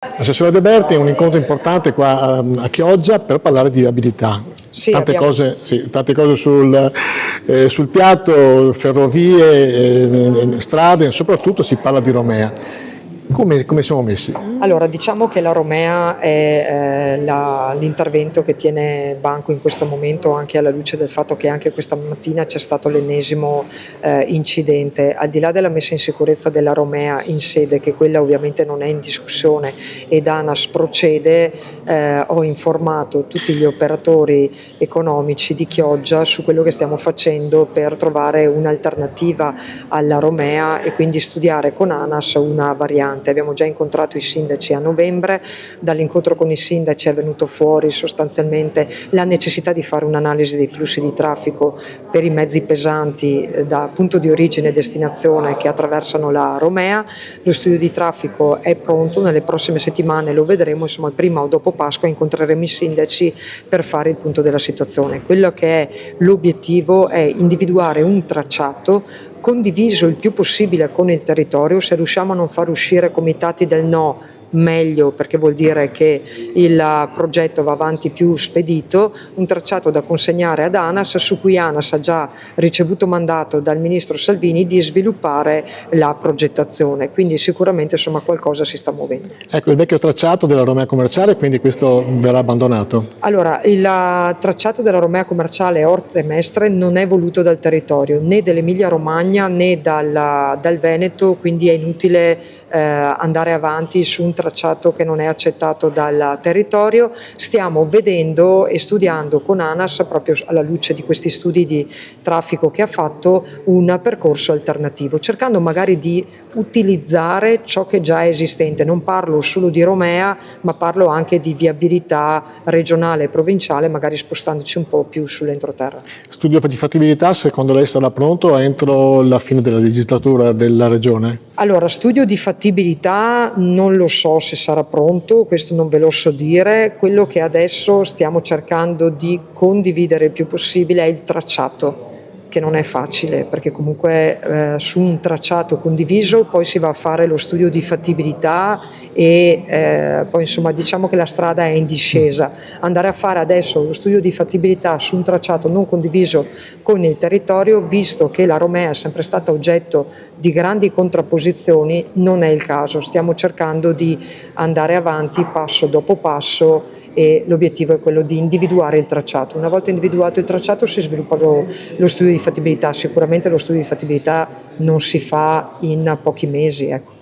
Assessore De Berti, è un incontro importante qua a Chioggia per parlare di viabilità. Sì, tante cose sul piatto, ferrovie, strade, soprattutto si parla di Romea. Come siamo messi? Allora, diciamo che la Romea è l'intervento che tiene banco in questo momento, anche alla luce del fatto che anche questa mattina c'è stato l'ennesimo incidente. Al di là della messa in sicurezza della Romea in sede, che quella ovviamente non è in discussione ed ANAS procede, ho informato tutti gli operatori economici di Chioggia su quello che stiamo facendo per trovare un'alternativa alla Romea e quindi studiare con ANAS una variante. Abbiamo già incontrato i sindaci a novembre, dall'incontro con i sindaci è venuto fuori sostanzialmente la necessità di fare un'analisi dei flussi di traffico per i mezzi pesanti da punto di origine e destinazione che attraversano la Romea. Lo studio di traffico è pronto, nelle prossime settimane lo vedremo, insomma prima o dopo Pasqua incontreremo i sindaci per fare il punto della situazione. Quello che è l'obiettivo è individuare un tracciato condiviso il più possibile con il territorio. Se riusciamo a non far uscire comitati del no, meglio, perché vuol dire che il progetto va avanti più spedito, un tracciato da consegnare ad ANAS, su cui ANAS ha già ricevuto mandato dal ministro Salvini di sviluppare la progettazione, quindi sicuramente insomma qualcosa si sta muovendo. Ecco, il vecchio tracciato della Romea commerciale, quindi questo verrà abbandonato? Allora, il tracciato della Romea commerciale Orte Mestre non è voluto dal territorio, né dell'Emilia Romagna né dal Veneto, quindi è inutile andare avanti su un tracciato che non è accettato dal territorio. Stiamo vedendo e studiando con ANAS, proprio alla luce di questi studi di traffico che ha fatto, un percorso alternativo, cercando magari di utilizzare ciò che già è esistente. Non parlo solo di Romea, ma parlo anche di viabilità regionale e provinciale, magari spostandoci un po' più sull'entroterra. Studio di fattibilità, secondo lei sarà pronto entro la fine della legislatura della Regione? Allora, studio di fattibilità non lo so se sarà pronto, questo non ve lo so dire. Quello che adesso stiamo cercando di condividere il più possibile è il tracciato, che non è facile, perché comunque su un tracciato condiviso poi si va a fare lo studio di fattibilità e poi insomma diciamo che la strada è in discesa. Andare a fare adesso lo studio di fattibilità su un tracciato non condiviso con il territorio, visto che la Romea è sempre stata oggetto di grandi contrapposizioni, non è il caso. Stiamo cercando di andare avanti passo dopo passo e l'obiettivo è quello di individuare il tracciato. Una volta individuato il tracciato si sviluppa lo studio di fattibilità. Sicuramente lo studio di fattibilità non si fa in pochi mesi, ecco.